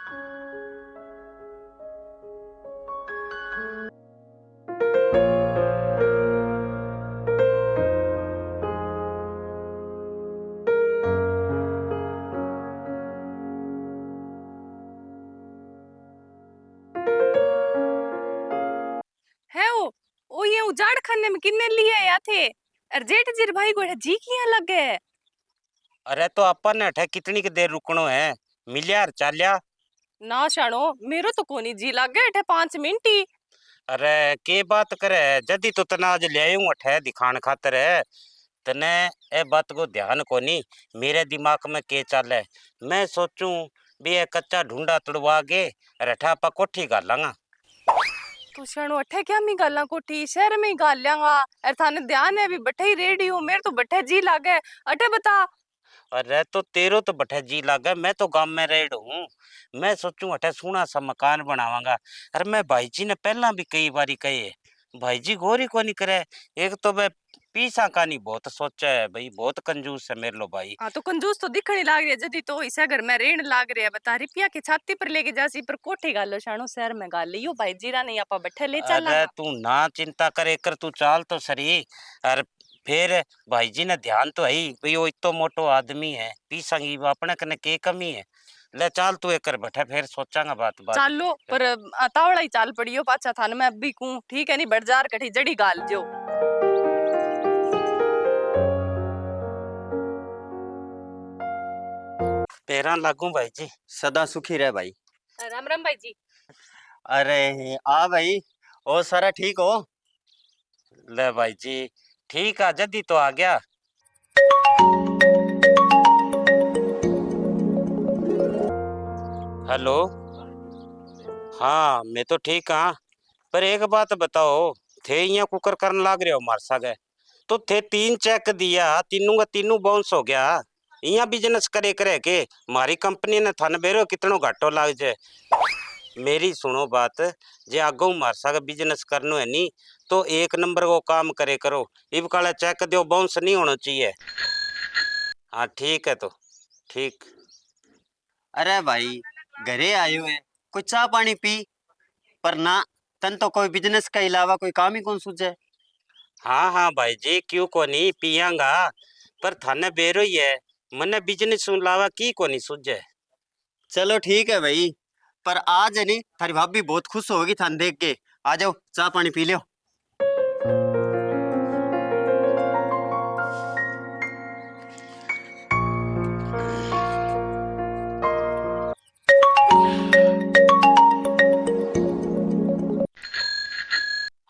है ओ ये उजाड़ खाने में किन्ने लिए या थे अर जेठ जीर भाई को जी किया लगे। अरे तो अपन ने अठे कितनी की देर रुकनो है, मिलिया और चालिया। ना शानो मेरो तो कोनी जी लागे अठे 5 मिनट ही। अरे के बात करे, जदी तो तना आज ले आयूं अठे दिखान खातर है। तने ए बात को ध्यान कोनी मेरे दिमाग में के चाले। मैं सोचूं भी ये कच्चा ढूंढा तुड़वा के रठा पा कोठी गालांगा। तू शानो अठे क्या मी गाला कोठी शहर में ही गाल लेंगा। अर थाने ध्यान है भी बठे ही रेडी हूं मेरे तो बठे जी लागे अठे बता। अरे तो तेरो तो बठे जी लागे, मैं तो गांव में रेड हूँ। मैं सोचूं अठे सोना सा मकान बनावांगा। अरे मैं भाई जी ने पहला भी कई बारी कहे है, भाई जी गौर ही को नहीं करे। एक तो मैं पीसा का नहीं बहुत सोचा है, भाई बहुत कंजूस है मेरे लो भाई। हाँ तो कंजूस तो दिखने लाग रही है जदी तो इसे घर में रेण लाग रही है बता रुपया की छाती पर लेके जासी पर कोठी गालो शानो शहर में गाल लियो भाई जीरा नहीं आपा बठे ले अरे चलांगा। तू ना चिंता करे कर, तू चाल तो सही। अरे फिर भाई जी ने ध्यान तो है ही, भाई वो इतो मोटो आदमी है, पीसांगी अपने कने के कमी है। ले चाल तू एक बैठा, फिर सोचांगा बात बात। चालो पर तावड़ा ही चाल पड़ियो पाछा थान मैं अभी कहूं ठीक है नहीं बड़जार कठी जड़ी गाल जो। पैरा लागू भाई जी। सदा सुखी रहे भाई। राम राम भाई जी। अरे आ भाई, ओ सारा ठीक हो? ले भाई जी ठीक है, जदी तो आ गया। हेलो, हाँ मैं तो ठीक हाँ। पर एक बात बताओ, थे यहाँ कुकर करने लाग रहे हो मार सागे, तो थे 3 चेक दिया, तीनों का तीनों बाउंस हो गया। यहाँ बिजनेस करे करे के मारी कंपनी ने थाने बेरो कितनो घाटो लाग जाए। मेरी सुनो बात, जे आगो मार सागे बिजनेस करनो है नी तो एक नंबर को काम करे करो। इब काले चेक दो बाउंस नहीं होना चाहिए। हाँ ठीक है तो ठीक। अरे भाई घरे आयो है, कोई चाय पानी पी। पर ना, तन तो कोई बिजनेस के अलावा कोई काम ही कौन सूझे। हाँ हाँ भाई जी क्यों को नहीं पियांगा, पर थाने बेरो ही है, मने बिजनेस सुन लावा की को नहीं सूझे। चलो ठीक है भाई, पर आज है नहीं थारी भाभी बहुत खुश होगी थान देख के। आ जाओ चाय पानी पी लो।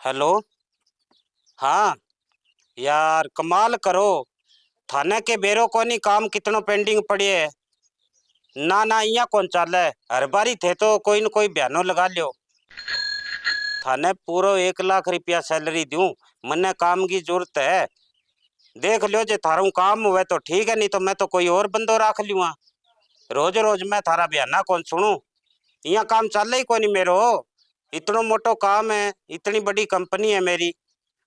हेलो, हाँ यार कमाल करो, थाने के बेरो को नहीं काम कितनो पेंडिंग पड़ी है। ना ना यहाँ कौन चाले, हर बारी थे तो कोई न कोई बयानो लगा लियो। थाने पूरो 1 लाख रुपया सैलरी दूं, मन्ने काम की जरूरत है। देख लियो जे थारू काम हुए तो ठीक है, नहीं तो मैं तो कोई और बंदो रख लूंगा। रोज रोज मैं थारा बयाना कौन सुनू, यहाँ काम चल ही कोनी मेरो। इतनो मोटो काम है, इतनी बड़ी कंपनी है मेरी,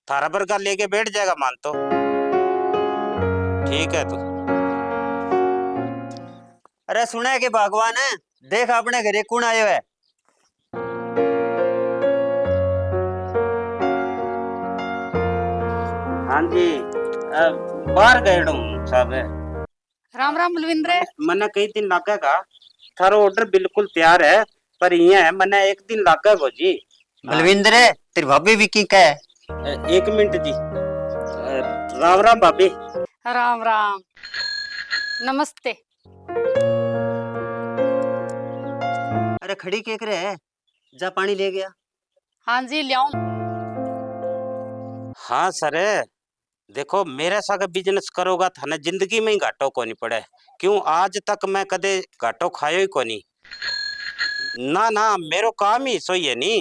थारा बरगा लेके बैठ जाएगा मान तो। ठीक है तो। अरे सुना है कि भगवान है, देख अपने घरे कौन आयो है। हाँ जी, बाहर गए साहब। राम राम बलविंद्र। मने कई दिन लागेगा, थारो ऑर्डर बिल्कुल तैयार है, पर ये है मने एक दिन लागेगा जी। हाँ, बलविंदर तेरी भाभी विकी का है। 1 मिनट जी। राम राम भाभी। राम राम नमस्ते। अरे खड़ी के करे है, जा पानी ले गया। हाँ जी लियाऊं। हाँ सर, देखो मेरे साथ बिजनेस करोगा थाने जिंदगी में ही घाटो को नहीं पड़े। क्यों आज तक मैं कदे घाटो खायो ही को नहीं। ना ना मेरो काम ही सोई है नी।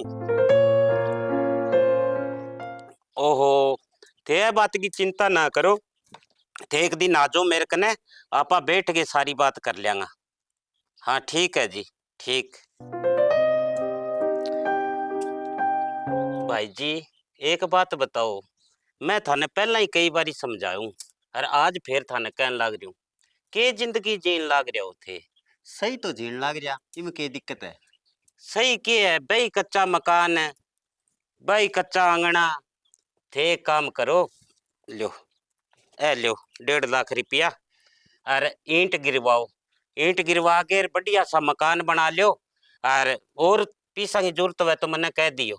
ओहो, थे बात की चिंता ना करो, थे एक दिन आजो मेरे कने, आपा बैठ के सारी बात कर लेंगा। हाँ ठीक है जी ठीक। भाई जी एक बात बताओ, मैं थाने पहला ही कई बारी समझाऊं और आज फिर थाने कहन लाग रही हूं के जिंदगी जीन लाग रहे हो थे। सही तो झीण लाग रहा, इमें के दिक्कत है? सही की है भाई, कच्चा मकान है भाई, कच्चा आंगना। थे एक काम करो, लो ए लो 1.5 लाख रुपया, और ईंट गिरवाओ। ईंट गिरवा के बढ़िया सा मकान बना लो। और पैसा की जरूरत है तो मैंने कह दियो।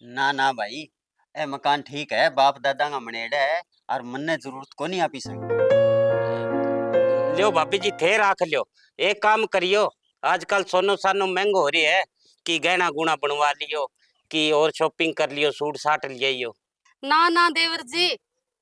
ना ना भाई, ए मकान ठीक है, बाप दादा का मनेड़ है, और मन्ने जरूरत को नहीं आपी संग। लियो भाभी जी, थे राख लियो। एक काम करियो, आजकल सोनो सानो महंगो हो रही है, कि गहना गुना बनवा लियो, कि और शॉपिंग कर लियो, सूट साट लियो। ना ना देवर जी,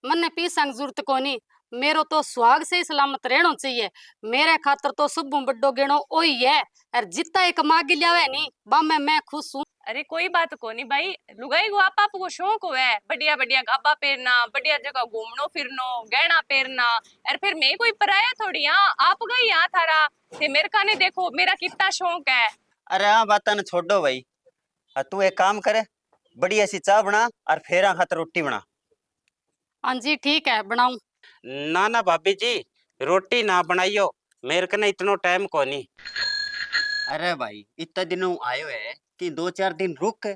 मन्ने पीसंग जरूरत कोनी। मेरो तो सुहाग से ही सलामत रहना चाहिए। मेरे खातर तो सब बड्डो गेणो ओही है। और जितना एक मांग लियावे नी, बा मैं खुश हूँ। अरे कोई बात को नहीं भाई, लुगाई को आप को शौक है बढ़िया बढ़िया गाबा पहनना, बढ़िया जगह घूमनो फिरनो, गहना पहनना। और फिर मैं कोई पराया थोड़ी, हाँ आप गई यहाँ थारा थे मेरे का नहीं, देखो मेरा कितना शौक है। अरे हाँ, बात न छोड़ो भाई। तू एक काम करे, बढ़िया सी चाय बना और फेरा खातर रोटी बना। हाँ जी ठीक है, बनाऊं। ना ना भाभी जी, रोटी ना बनाइयो, मेरे कने इतनो टाइम को नहीं। अरे भाई, इतना दिनों आयो है कि 2-4 दिन रुक।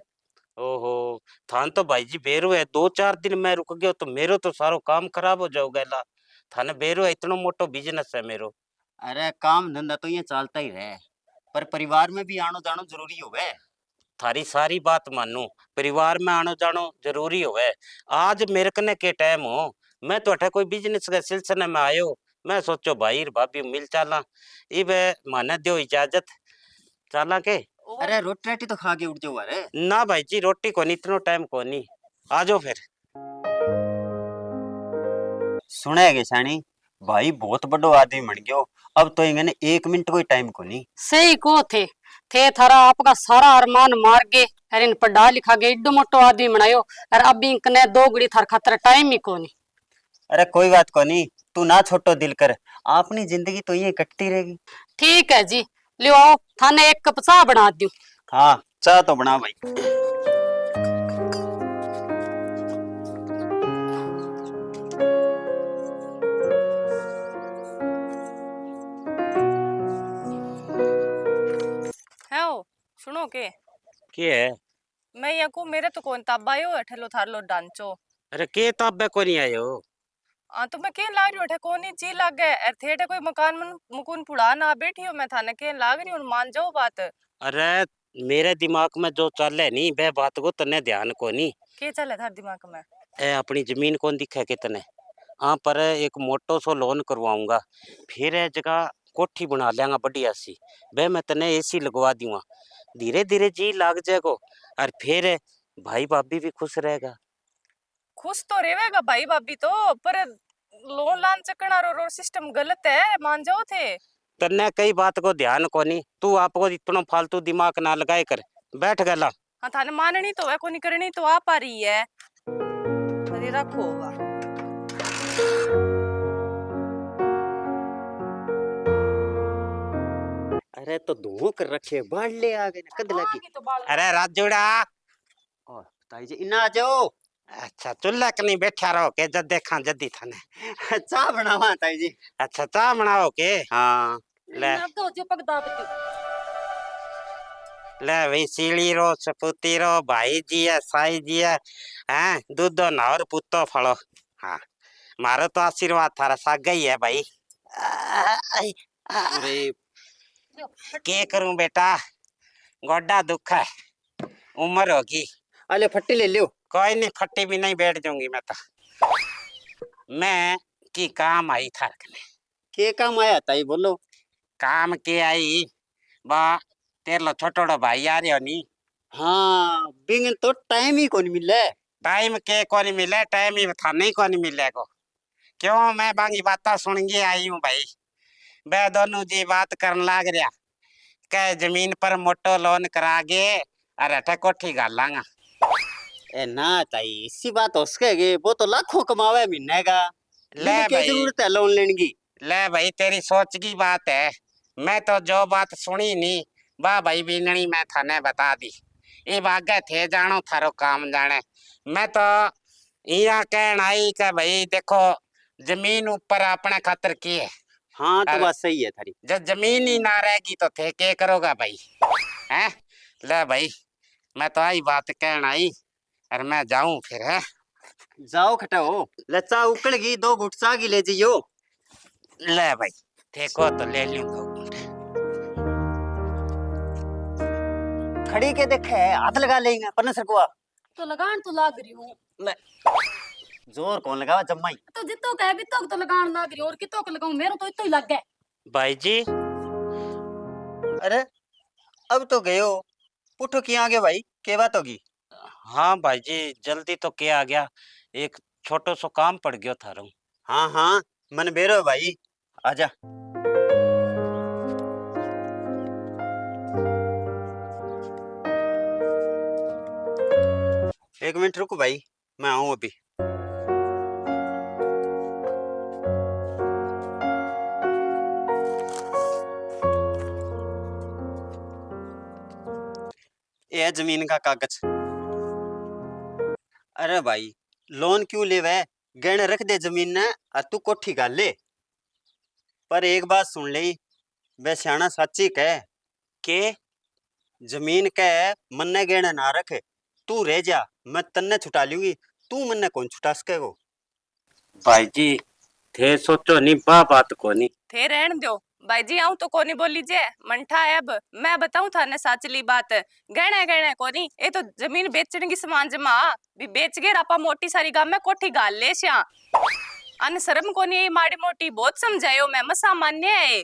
ओहो, थान तो भाई जी बेरो है, 2-4 दिन मैं रुक गयो तो मेरो तो सारो काम खराब हो जाओगे ला। थाने बेरो है, इतनो मोटो बिजनेस है मेरो। अरे काम धंधा तो ये चलता ही रहे, पर परिवार में भी आनो जानो जरूरी होवे। थारी सारी बात मानू, परिवार में आनो जानो जरूरी होवे। आज मेरे कने के टाइम हो, मैं तो अठे कोई बिजनेस के सिलसिले में आयो। मैं सोचो भाई भाभी मिल चाला, इब माने दो इजाजत, चाला के। और अरे रोटी राटी तो खा के उठ जाओ। अरे ना भाई जी, रोटी को नहीं, इतनो टाइम को नहीं। आ जाओ फिर। सुने गे सानी, भाई बहुत बड़ो आदमी बन गयो। अब तो इन्हें 1 मिनट कोई टाइम को नहीं। सही को थे थारा आपका सारा अरमान मार गे। अरे इन पढ़ा लिखा गे इड्डो मोटो आदमी बनायो। और अब इनकने दो घड़ी थार खातर टाइम ही कोनी। अरे कोई बात को नहीं, तू ना छोटो दिल कर, अपनी जिंदगी तो ये कटती रहेगी। ठीक है जी, लियो आओ, थाने एक कप चाह बना दूं। हाँ, चाह तो बना भाई। है ओ, सुनो के है? मैं यहाँ को मेरे तो कौन ताबायो है ठेलो थारलो डांचो। अरे के ताबे को नहीं आयो? तो मैं केन लाग रही हूँ, कोई नहीं ची लाग गए एर थेटे कोई मकान मुकुन पुड़ा ना बैठी हो, मैं थाने केन लाग रही हूँ, मान जाओ बात। अरे मेरे दिमाग में जो चले नहीं वह बात को तने ध्यान को नहीं। के चले थार दिमाग में? ए अपनी जमीन कौन दिखे के तने? हाँ, पर एक मोटो सो लोन करवाऊंगा, फिर ए जगह कोठी बना लेंगा बढ़िया सी, बे मैं तने एसी लगवा दूंगा, धीरे धीरे जी लाग जाएगा, और फिर भाई भाभी भी खुश रहेगा। खुश तो रहेगा भाई भाभी तो, पर लोन लान चकना रो सिस्टम गलत है, मान जाओ थे। तने कई बात को ध्यान को नहीं, तू आपको इतना फालतू दिमाग ना लगाए कर, बैठ गला। हाँ थाने माननी तो है, को नहीं करनी तो आप आ रही है। अरे रखो होगा। अरे तो धुओं कर रखे, बाढ़ ले आ गए कद लगी। अरे राजूड़ा, और ताई जी इना आ जाओ। अच्छा चुल्ला के नहीं बैठा रहो के, जद देखा जदी थाने। चाह बनावा ताई जी। अच्छा चाह बनाओ के? हाँ ले तो जो पक दाब दो। ले भाई, सीढ़ी रो सपूती रो भाई जी है, साई जी है, हैं दूधो नावर पुतो फलो। हाँ, मारो तो आशीर्वाद थारा सागा ही है भाई। अरे के करूं बेटा, गोड्डा दुख है, उम्र होगी। अले फट्टी ले लियो। कोई नहीं, फट्टी भी नहीं, बैठ जाऊंगी मैं तो। मैं की काम आई थार कने। के काम आया ताई बोलो। काम के आई बा, तेरलो छोटोड़ो भाई आ रही नी। हाँ, बिंग तो टाइम ही कौन मिले। टाइम के कौन मिले, टाइम ही था नहीं कौन मिलेगो। क्यों, मैं बाकी बात सुन के आई हूँ भाई। बे दोनों जी बात करने लाग रहा, के जमीन पर मोटो लोन करा गे और अठे कोठी गालांगा। ए ना ताई, इसी बात हो सकेगी, वो तो लाखों कमावे महीने का। ले क्या भाई, जरूरत है लोन लेने की? ले भाई, तेरी सोच की बात है, मैं तो जो बात सुनी नहीं बा भाई बीननी मैं थाने बता दी। ये आगे थे जानो थारो काम जाने। मैं तो यहाँ कहन आई कि भाई देखो, जमीन ऊपर अपने खातर की है, हाँ तो अरे। बात सही है थारी। जब जमीन ही ना रहेगी तो थे के करोगा भाई? हैं? ले भाई, मैं तो आई बात कहना आई, और मैं जाऊं फिर है। जाओ खटाओ, लच्चा उकड़ गई, 2 घुट चा की ले जियो। ले भाई, थे को तो ले लूं 2 घूंट। खड़ी के देखे हाथ लगा लेंगे पन्ना सरकुआ। तो लगान तो लाग रही हूँ। ले जोर कौन लगावा जम्माई। तो जितो कहे भी तो लगान लाग रही हूँ, और कितो को लगाऊं, मेरो तो इतो ही लग गए। भाई जी, अरे अब तो गए हो, पुठो किया आगे भाई, के बात होगी? हाँ भाई जी, जल्दी तो क्या आ गया, एक छोटो सो काम पड़ गयो थारो। हाँ हाँ मन बेरो भाई, आजा। एक मिनट रुको भाई, मैं आऊं अभी। ये है जमीन का कागज। अरे भाई लोन क्यों ले वह, गहने रख दे जमीन ने और तू कोठी गाल ले। पर एक बात सुन ले, वह सियाना सच्ची कह के जमीन कह मन्ने गहने ना रख, तू रह जा, मैं तन्ने छुटा लूंगी, तू मन्ने कौन छुटा सकेगो? भाई जी, थे सोचो नहीं बा बात को नहीं। थे रहन दो भाई जी, आऊं तो कोनी बोली जे मंठा है। अब मैं बताऊं थाने साचली बात, गहना गहना कोनी, ये तो जमीन बेचने की समान जमा भी बेच गए, आपा मोटी सारी गांव में कोठी गाल ले श्या। अन शर्म कोनी, ये माड़ी मोटी बहुत समझायो मैं, मसा मान्य है।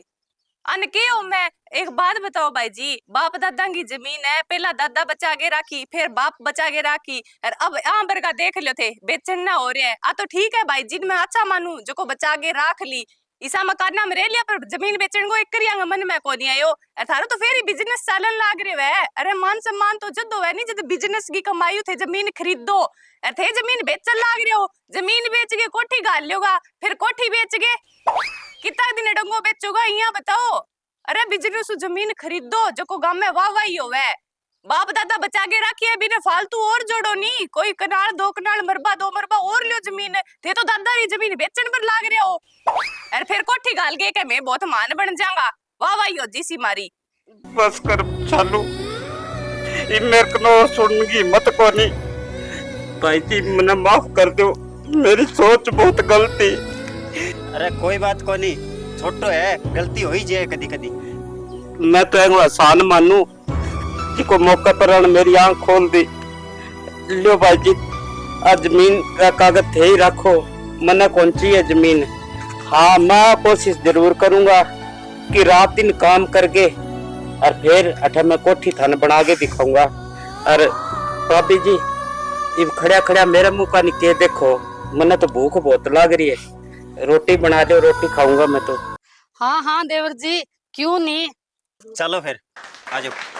अन के हो मैं एक बात बताओ भाई जी, बाप दादा की जमीन है, पहला दादा बचा के राखी, फिर बाप बचा के राखी, और अब यहाँ पर का देख लो थे बेचन ना हो रहे हैं। आ तो ठीक है भाई जी, मैं अच्छा मानू जो को बचा के राख ली, ईसा मकान में रह लिया, पर जमीन बेचने को एक करिया मन में को नहीं आयो। थारो तो फिर ही बिजनेस चालन लाग रहे है। अरे मान सम्मान तो जदो है नहीं, जद बिजनेस की कमाई थे जमीन खरीदो, अरे थे जमीन बेचन लाग रहे हो, जमीन बेच के कोठी गाल लोगा, फिर कोठी बेच के कितना दिन डंगो बेचोगा यहाँ बताओ। अरे बिजनेस जमीन खरीदो जो को गांव में वाह वाही होवे, बाप दादा बचा के रखिए, बिना फालतू और जोड़ो नहीं, कोई कनाल 2 कनाल मरबा 2 मरबा और लियो जमीन, थे तो दादा री जमीन बेचन पर लाग रहे हो। अरे फिर कोठी गाल के मैं बहुत मान बन जाऊंगा, वाह वाही हो जी सी मारी। बस कर चालू, ये मेरे को और सुनने की हिम्मत को नहीं। भाई जी मने माफ कर दो, मेरी सोच बहुत गलती। अरे कोई बात को नहीं, छोटो है, गलती हो ही जाए कदी कदी। मैं तो एक आसान मानू को मौके पर मेरी आंख खोल दी। लियो भाई जी, आज जमीन का कागज थे ही रखो, मने कौन सी है जमीन। हाँ मैं कोशिश जरूर करूंगा कि रात दिन काम करके और फिर अठा मैं कोठी थाने बना के दिखाऊंगा। और भाभी जी, ये खड़ा खड़ा मेरे मुंह का निके देखो, मने तो भूख बहुत लग रही है, रोटी बना दो, रोटी खाऊंगा मैं तो। हाँ हाँ देवर जी, क्यों नहीं। चलो फिर आ जाओ।